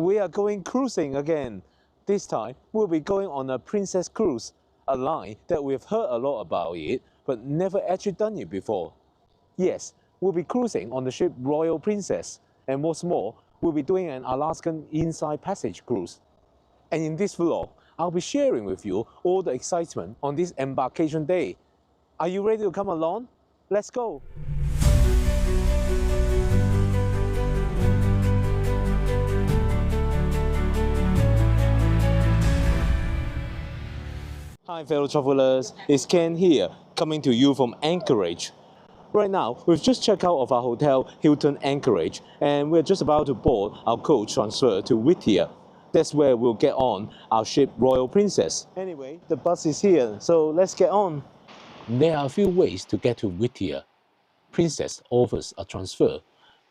we are going cruising again. This time, we'll be going on a Princess Cruise, a line that we've heard a lot about it, but never actually done it before. Yes, we'll be cruising on the ship Royal Princess, and what's more, we'll be doing an Alaskan Inside Passage cruise. And in this vlog, I'll be sharing with you all the excitement on this embarkation day. Are you ready to come along? Let's go! Hi fellow travelers, it's Ken here, coming to you from Anchorage. Right now, we've just checked out of our hotel, Hilton Anchorage, and we're just about to board our coach transfer to Whittier. That's where we'll get on our ship Royal Princess. Anyway, the bus is here, so let's get on. There are a few ways to get to Whittier. Princess offers a transfer,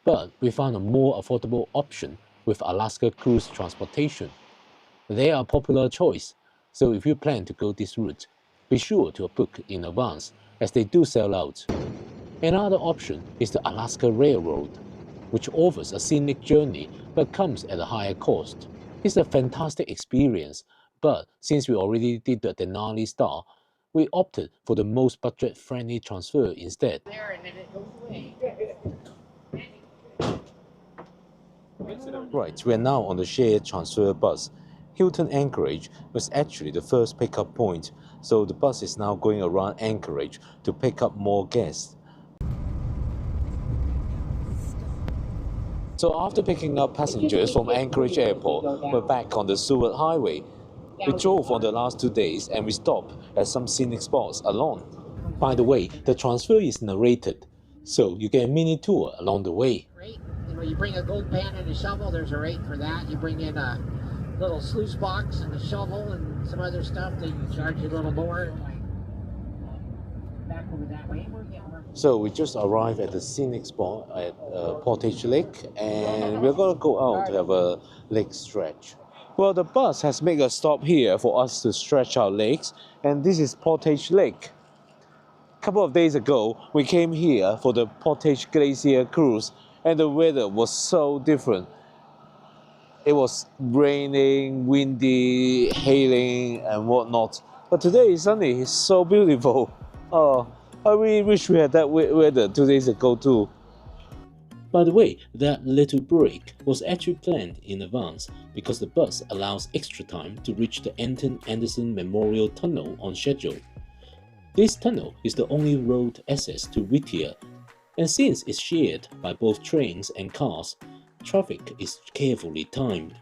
but we found a more affordable option with Alaska Cruise Transportation. They are a popular choice, so if you plan to go this route, be sure to book in advance as they do sell out. Another option is the Alaska Railroad, which offers a scenic journey but comes at a higher cost. It's a fantastic experience, but since we already did the Denali Star, we opted for the most budget-friendly transfer instead. Right, we are now on the shared transfer bus. Hilton Anchorage was actually the first pickup point, so the bus is now going around Anchorage to pick up more guests. So after picking up passengers from Anchorage Airport, we're back on the Seward Highway. We drove on the last 2 days and we stopped at some scenic spots along. By the way, the transfer is narrated, so you get a mini tour along the way. You bring a gold pan and a shovel, there's a rate for that. You bring in a little sluice box and a shovel and some other stuff, they charge you a little more. Back over that way. So we just arrived at the scenic spot at Portage Lake, and we're going to go out to have a lake stretch. Well, the bus has made a stop here for us to stretch our legs, and this is Portage Lake. A couple of days ago, we came here for the Portage Glacier cruise, and the weather was so different. It was raining, windy, hailing, and whatnot. But today is sunny, it's so beautiful. Oh, I really wish we had that weather 2 days ago too. By the way, that little break was actually planned in advance because the bus allows extra time to reach the Anton Anderson Memorial Tunnel on schedule. This tunnel is the only road access to Whittier, and since it's shared by both trains and cars, traffic is carefully timed.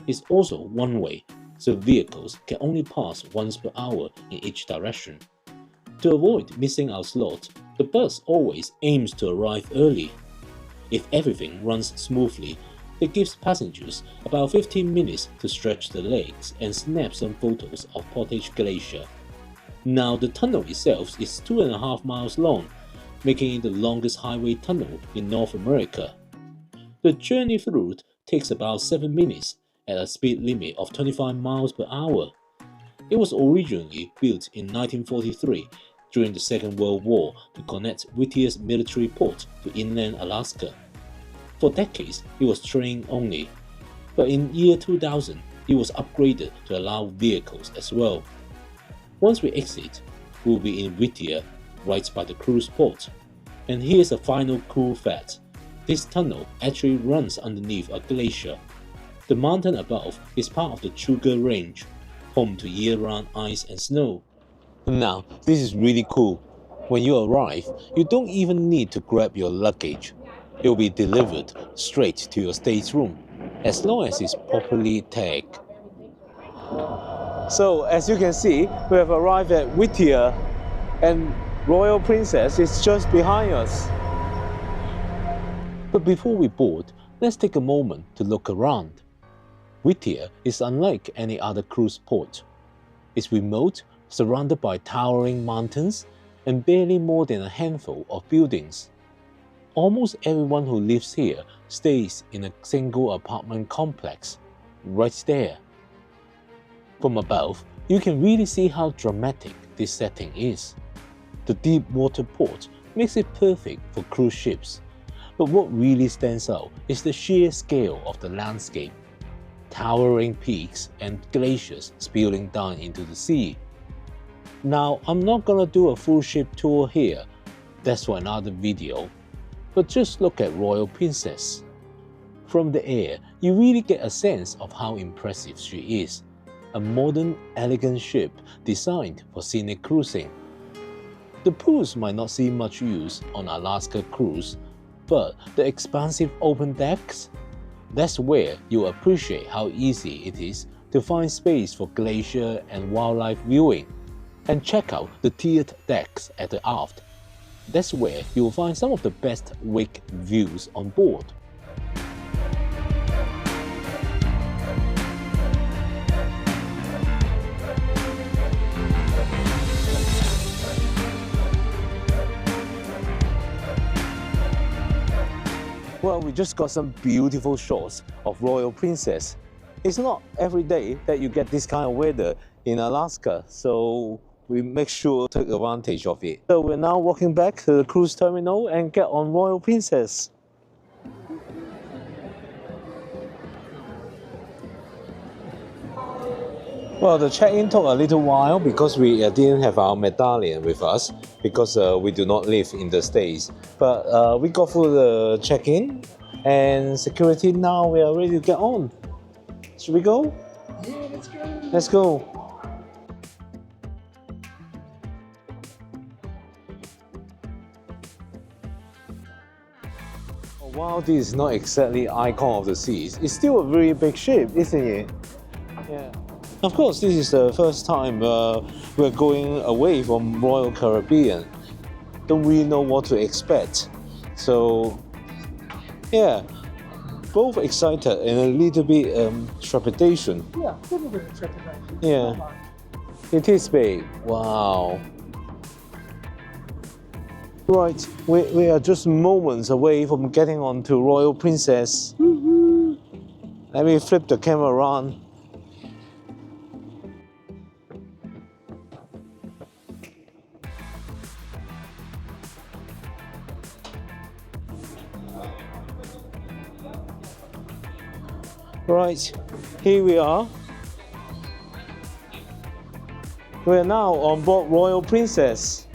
It's also one-way, so vehicles can only pass once per hour in each direction. To avoid missing our slot, the bus always aims to arrive early. If everything runs smoothly, it gives passengers about 15 minutes to stretch the legs and snap some photos of Portage Glacier. Now the tunnel itself is 2.5 miles long, making it the longest highway tunnel in North America. The journey through takes about 7 minutes at a speed limit of 25 miles per hour. It was originally built in 1943 during the Second World War to connect Whittier's military port to inland Alaska. For decades, it was train only, but in year 2000, it was upgraded to allow vehicles as well. Once we exit, we'll be in Whittier, right by the cruise port. And here's a final cool fact. This tunnel actually runs underneath a glacier. The mountain above is part of the Chugach Range, home to year-round ice and snow. Now, this is really cool. When you arrive, you don't even need to grab your luggage. It will be delivered straight to your stateroom, as long as it's properly tagged. So, as you can see, we have arrived at Whittier, and Royal Princess is just behind us. But before we board, let's take a moment to look around. Whittier is unlike any other cruise port. It's remote, surrounded by towering mountains, and barely more than a handful of buildings. Almost everyone who lives here stays in a single apartment complex, right there. From above, you can really see how dramatic this setting is. The deep water port makes it perfect for cruise ships, but what really stands out is the sheer scale of the landscape. towering peaks and glaciers spilling down into the sea. Now, I'm not gonna do a full ship tour here, that's for another video, but just look at Royal Princess. From the air, you really get a sense of how impressive she is. A modern, elegant ship designed for scenic cruising. The pools might not see much use on Alaska cruise, but the expansive open decks? That's where you'll appreciate how easy it is to find space for glacier and wildlife viewing. And check out the tiered decks at the aft. That's where you'll find some of the best wake views on board. Well, we just got some beautiful shots of Royal Princess. It's not every day that you get this kind of weather in Alaska, so we make sure to take advantage of it. So we're now walking back to the cruise terminal and get on Royal Princess. Well, the check-in took a little while because we didn't have our medallion with us because we do not live in the States. But we got through the check-in and security. Now we are ready to get on. Should we go? Yeah, let's go. Let's go. While this is not exactly icon of the seas, it's still a very big ship, isn't it? Yeah. Of course, this is the first time we're going away from Royal Caribbean. Don't really know what to expect. So, yeah, both excited and a little bit trepidation. Yeah, a little bit of trepidation. Yeah. It is big. Wow. Right, we are just moments away from getting onto Royal Princess. Woo-hoo. Let me flip the camera around. Right, here we are. We are now on board Royal Princess.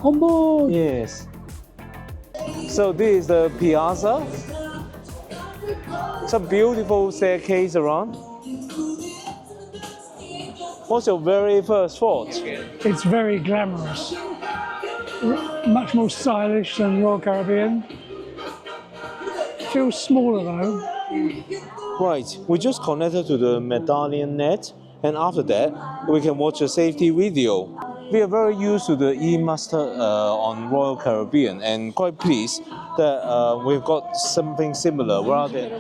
On board. Yes. So this is the piazza. It's a beautiful staircase around. What's your very first thought? It's very glamorous. Much more stylish than Royal Caribbean. Feels smaller though. Right, we just connected to the medallion net, and after that, we can watch a safety video. We are very used to the e-master on Royal Caribbean, and quite pleased that we've got something similar rather.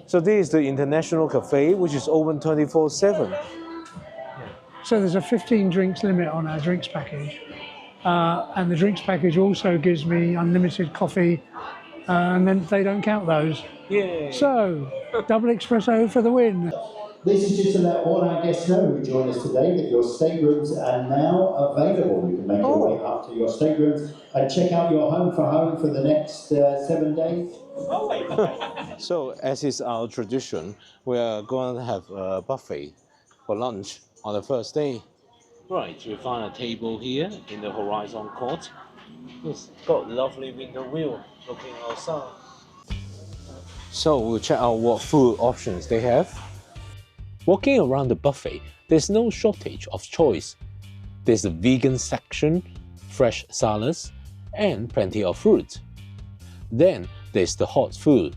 So this is the International Cafe, which is open 24/7. So there's a 15 drinks limit on our drinks package. And the drinks package also gives me unlimited coffee, and then they don't count those. Yeah. So, double espresso for the win. This is just to let all our guests know who join us today that your staterooms are now available. You can make your way up to your staterooms and check out your home for the next 7 days. So, as is our tradition, we are going to have a buffet for lunch on the first day. Right, we found a table here in the Horizon Court. It's got lovely window view looking outside. So we'll check out what food options they have. Walking around the buffet, there's no shortage of choice. There's a vegan section, fresh salads, and plenty of fruit. Then there's the hot food,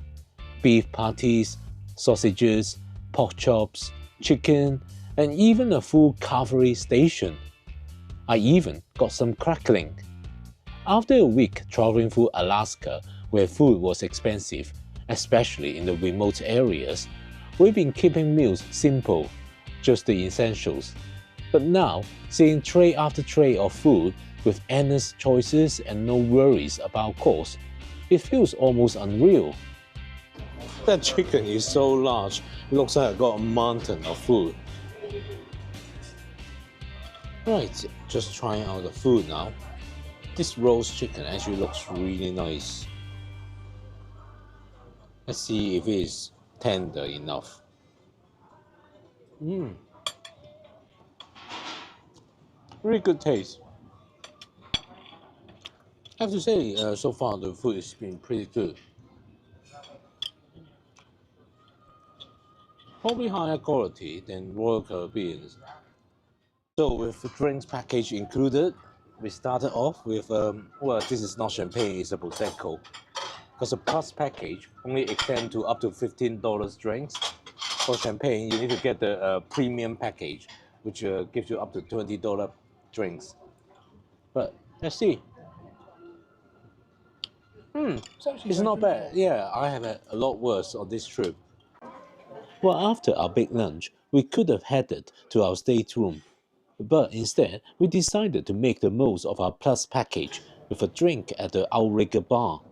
beef patties, sausages, pork chops, chicken, and even a full cavalry station. I even got some crackling. After a week traveling through Alaska, where food was expensive, especially in the remote areas, we've been keeping meals simple, just the essentials. But now, seeing tray after tray of food with endless choices and no worries about cost, it feels almost unreal. That chicken is so large, it looks like I got a mountain of food. Right, just trying out the food now. This roast chicken actually looks really nice. Let's see if it is tender enough. Really good taste. I have to say, so far the food has been pretty good. Probably higher quality than Royal Caribbean's. So with the drinks package included, we started off with, well, this is not champagne, it's a Prosecco. Because the plus package only extend to up to $15 drinks. For champagne, you need to get the premium package, which gives you up to $20 drinks. But let's see. It's not bad. Yeah, I have had a lot worse on this trip. Well, after our big lunch, we could have headed to our stateroom. But instead, we decided to make the most of our plus package with a drink at the Outrigger Bar,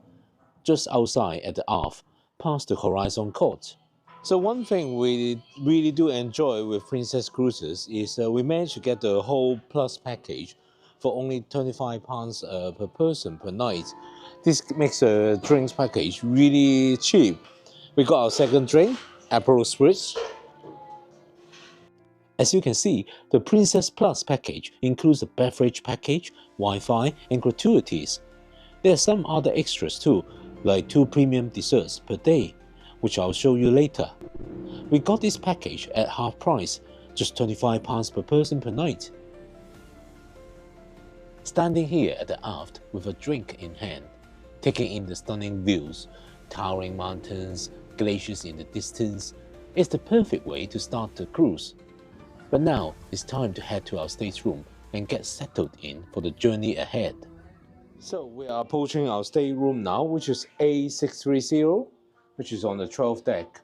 just outside at the Arf, past the Horizon Court. So one thing we really do enjoy with Princess Cruises is we managed to get the whole plus package for only £25 per person per night. This makes the drinks package really cheap. We got our second drink, Aperol Spritz. As you can see, the Princess Plus package includes a beverage package, Wi-Fi, and gratuities. There are some other extras too, like 2 premium desserts per day, which I'll show you later. We got this package at half price, just £25 per person per night. Standing here at the aft with a drink in hand, taking in the stunning views, towering mountains, glaciers in the distance, is the perfect way to start the cruise. But now it's time to head to our stateroom and get settled in for the journey ahead. So we are approaching our stateroom now, which is A630, which is on the 12th deck.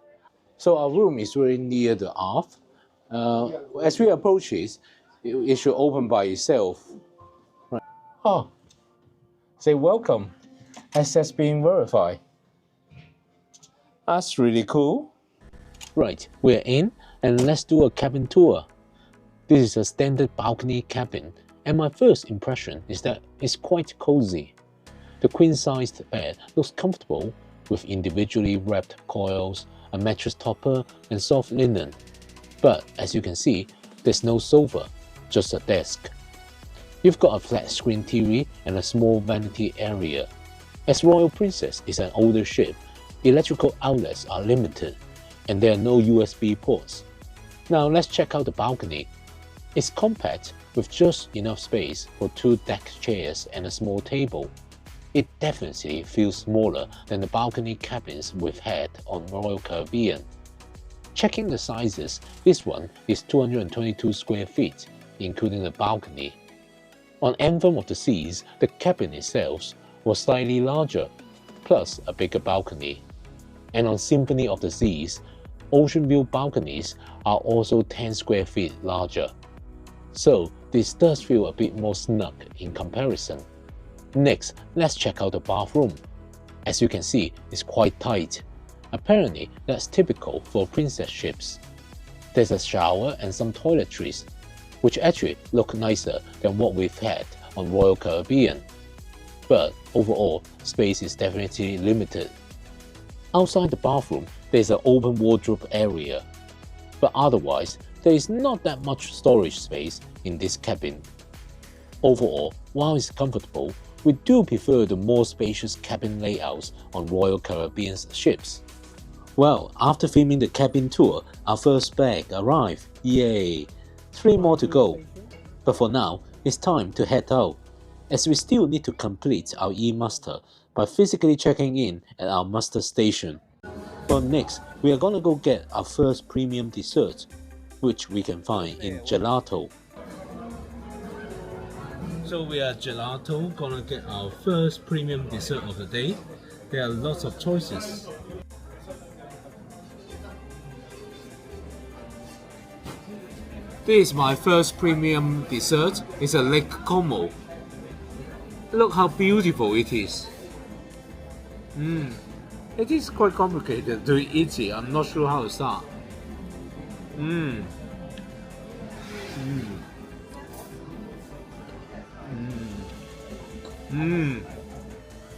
So our room is very near the aft. As we approach it should open by itself. Right. Oh, say welcome. Access being verified. That's really cool. Right, we're in and let's do a cabin tour. This is a standard balcony cabin, and my first impression is that it's quite cozy. The queen-sized bed looks comfortable with individually wrapped coils, a mattress topper, and soft linen. But as you can see, there's no sofa, just a desk. You've got a flat-screen TV and a small vanity area. As Royal Princess is an older ship, electrical outlets are limited, and there are no USB ports. Now let's check out the balcony. It's compact with just enough space for 2 deck chairs and a small table. It definitely feels smaller than the balcony cabins we've had on Royal Caribbean. Checking the sizes, this one is 222 square feet, including the balcony. On Anthem of the Seas, the cabin itself was slightly larger, plus a bigger balcony. And on Symphony of the Seas, ocean view balconies are also 10 square feet larger. So this does feel a bit more snug in comparison. Next, let's check out the bathroom. As you can see, it's quite tight. Apparently, that's typical for princess ships. There's a shower and some toiletries, which actually look nicer than what we've had on Royal Caribbean. But overall, space is definitely limited. Outside the bathroom, there's an open wardrobe area. But otherwise, there is not that much storage space in this cabin. Overall, while it's comfortable, we do prefer the more spacious cabin layouts on Royal Caribbean's ships. Well, after filming the cabin tour, our first bag arrived. Yay! 3 more to go. But for now, it's time to head out, as we still need to complete our e-muster by physically checking in at our muster station. But next, we are gonna go get our first premium dessert, which we can find in Gelato. So we are Gelato, gonna get our first premium dessert of the day. There are lots of choices. This is my first premium dessert. It's a Lake Como. Look how beautiful it is. It is quite complicated to eat it. I'm not sure how to start.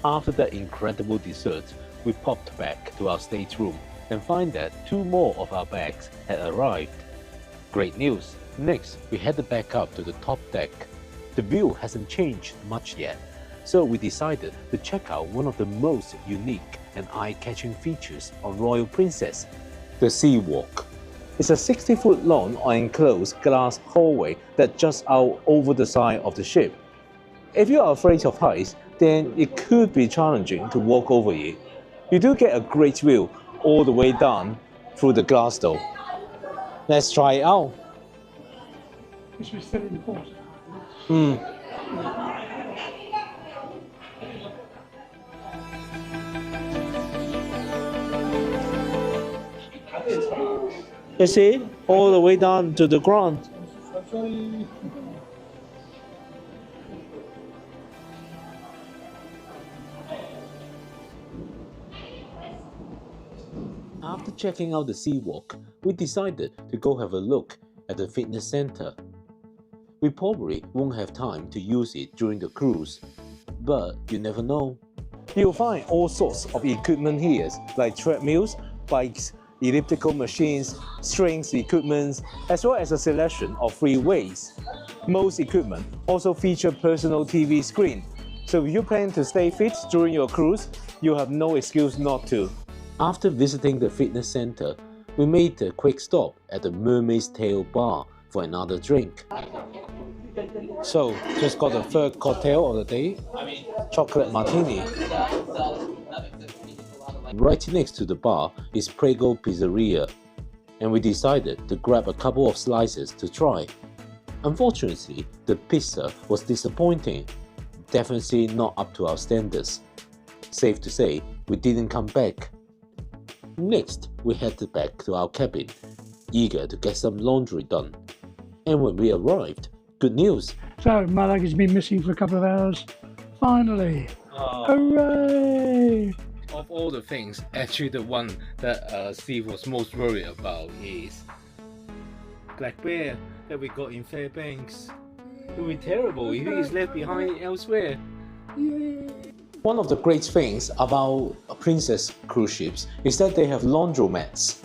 After that incredible dessert, we popped back to our stateroom and find that 2 more of our bags had arrived. Great news! Next, we headed back up to the top deck. The view hasn't changed much yet, so we decided to check out one of the most unique and eye-catching features on Royal Princess, the Sea Walk. It's a 60-foot long enclosed glass hallway that juts out over the side of the ship. If you are afraid of heights, then it could be challenging to walk over it. You do get a great view all the way down through the glass though. Let's try it out. This was still important. You see, all the way down to the ground. After checking out the Sea Walk, we decided to go have a look at the fitness center. We probably won't have time to use it during the cruise, but you never know. You'll find all sorts of equipment here, like treadmills, bikes, elliptical machines, strength equipment, as well as a selection of free weights. Most equipment also feature personal TV screen, so if you plan to stay fit during your cruise, you have no excuse not to. After visiting the fitness center, we made a quick stop at the Mermaid's Tail bar for another drink. So, just got the third cocktail of the day, chocolate martini. Right next to the bar is Prego Pizzeria, and we decided to grab a couple of slices to try. Unfortunately, the pizza was disappointing, definitely not up to our standards. Safe to say, we didn't come back. Next, we headed back to our cabin, eager to get some laundry done. And when we arrived, good news! So, my luggage has been missing for a couple of hours. Finally! Hooray! Of all the things, actually the one that Steve was most worried about is Black Bear that we got in Fairbanks. It would be terrible if he is left behind elsewhere. One of the great things about Princess cruise ships is that they have laundromats.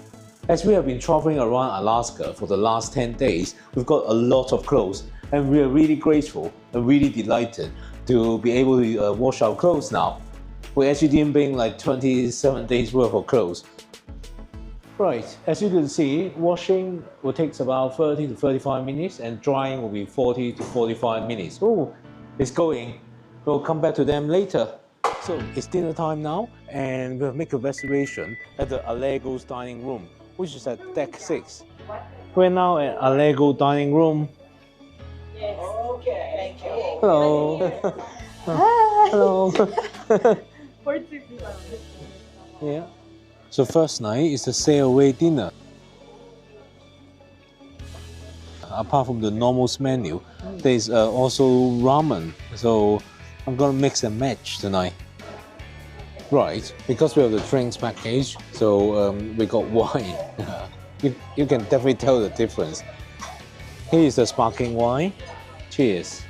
As we have been traveling around Alaska for the last 10 days, we've got a lot of clothes, and we are really grateful and really delighted to be able to wash our clothes now. We actually didn't bring like 27 days worth of clothes. Right, as you can see, washing will take about 30 to 35 minutes and drying will be 40 to 45 minutes. Oh, it's going. We'll come back to them later. So it's dinner time now, and we'll make a reservation at the Allego's dining room, which is at deck 6. We're now at Allego dining room. Yes. Okay. Thank you. Hello. Hi. Hello. Yeah. So first night is the sail away dinner. Apart from the normal menu, there's also ramen. So I'm gonna mix and match tonight. Right, because we have the drinks package, so we got wine. you can definitely tell the difference. Here is the sparkling wine. Cheers.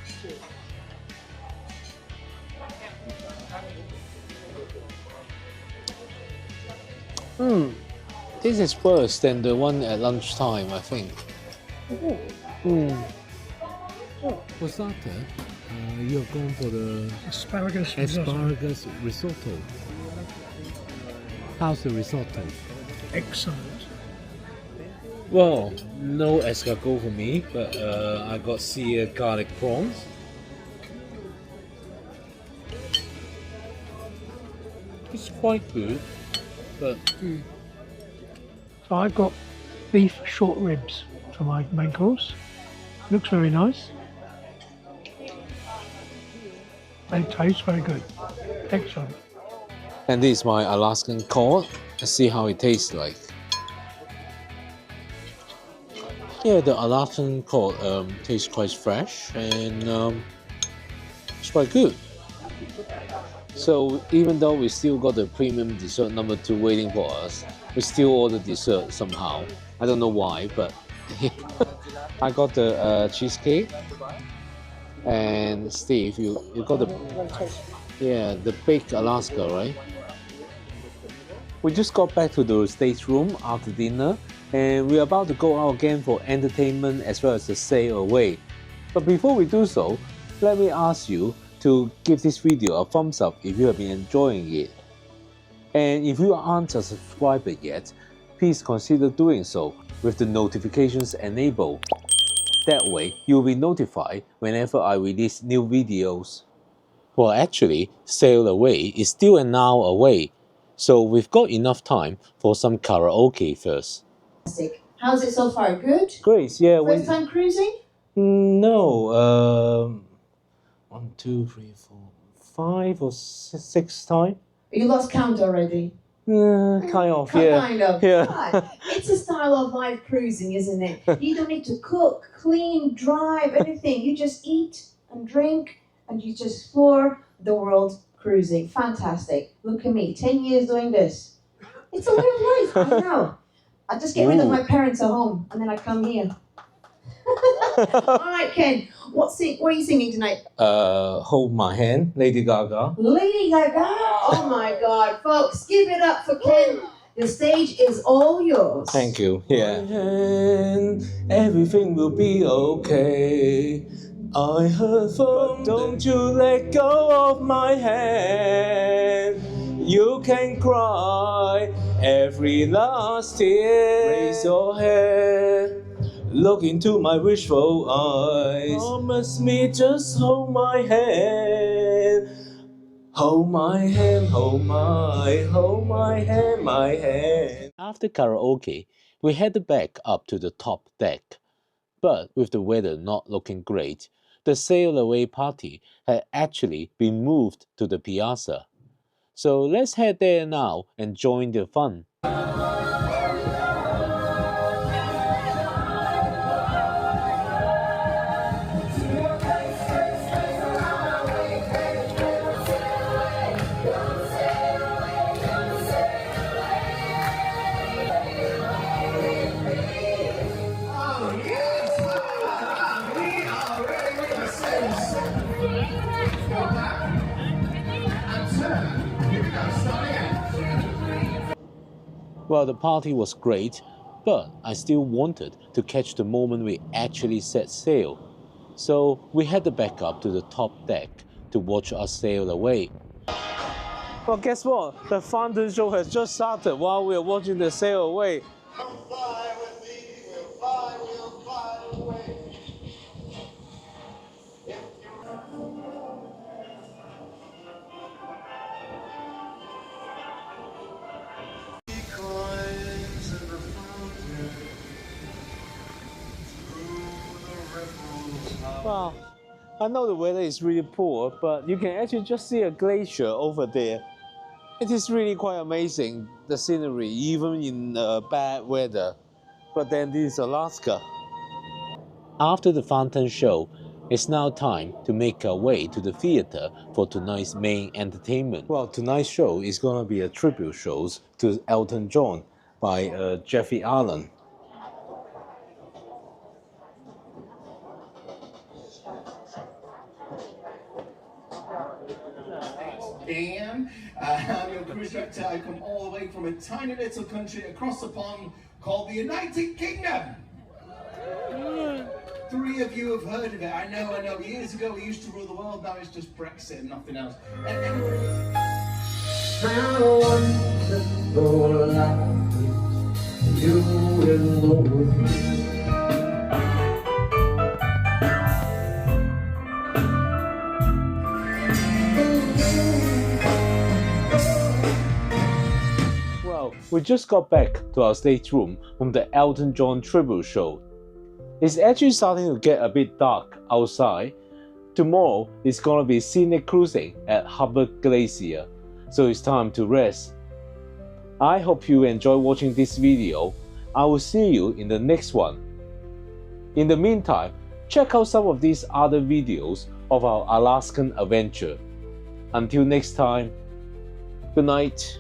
This is worse than the one at lunchtime, I think. What's that? You're going for the Asparagus. asparagus risotto. How's the risotto? Excellent. Well, no escargot for me, but I got seared garlic prawns. It's quite good, but So I've got beef short ribs for my main course. Looks very nice. It tastes very good. Excellent. and this is my Alaskan cod. Let's see how it tastes like. Yeah, the Alaskan cod tastes quite fresh and it's quite good. So even though we still got the premium dessert number 2 waiting for us, we still order dessert somehow. I don't know why, but I got the cheesecake. And Steve, you got the baked Alaska, right? we just got back to the stateroom after dinner and we're about to go out again for entertainment as well as the sail away. But before we do so, let me ask you to give this video a thumbs up if you have been enjoying it. And if you aren't a subscriber yet, please consider doing so with the notifications enabled. That way, you'll be notified whenever I release new videos. Well, actually, sail away is still an hour away, so we've got enough time for some karaoke first. How's it so far? Good? Great, yeah. First time cruising? No, 1, 2, 3, 4, 5 or 6 times. You lost count already? Kind of, yeah. Kind of. Yeah. Right. It's a style of life cruising, isn't it? You don't need to cook, clean, drive, anything. You just eat and drink and you just explore the world cruising. Fantastic. Look at me, 10 years doing this. It's a way of life, I know. I just get rid of my parents at home and then I come here. All right, Ken, what are you singing tonight? Hold My Hand, Lady Gaga. Lady Gaga? Oh my God, folks, give it up for Ken. The stage is all yours. Thank you. Yeah. And everything will be okay. I heard from. Don't you let go of my hand. You can cry every last tear. Raise your head. Look into my wishful eyes. Promise me, just hold my hand. Hold my hand, hold my hand, my hand. After karaoke, we headed back up to the top deck. But with the weather not looking great, the sail away party had actually been moved to the piazza. So let's head there now and join the fun. Well, the party was great, but I still wanted to catch the moment we actually set sail. So we headed back up to the top deck to watch us sail away. Well, guess what? The fountain show has just started while we are watching the sail away. Come fly with me, we'll fly away. Wow, I know the weather is really poor, but you can actually just see a glacier over there. It is really quite amazing, the scenery, even in bad weather. But then this is Alaska. After the fountain show, it's now time to make our way to the theater for tonight's main entertainment. Well, tonight's show is going to be a tribute show to Elton John by Jeffrey Allen. Dan, I'm your cruise director. I come all the way from a tiny little country across the pond called the United Kingdom. 3 of you have heard of it. I know. Years ago we used to rule the world. Now it's just Brexit and nothing else. How wonderful life you will know. We just got back to our stateroom from the Elton John tribute show. It's actually starting to get a bit dark outside. Tomorrow is gonna be scenic cruising at Hubbard Glacier, so it's time to rest. I hope you enjoy watching this video. I will see you in the next one. In the meantime, check out some of these other videos of our Alaskan adventure. Until next time, good night.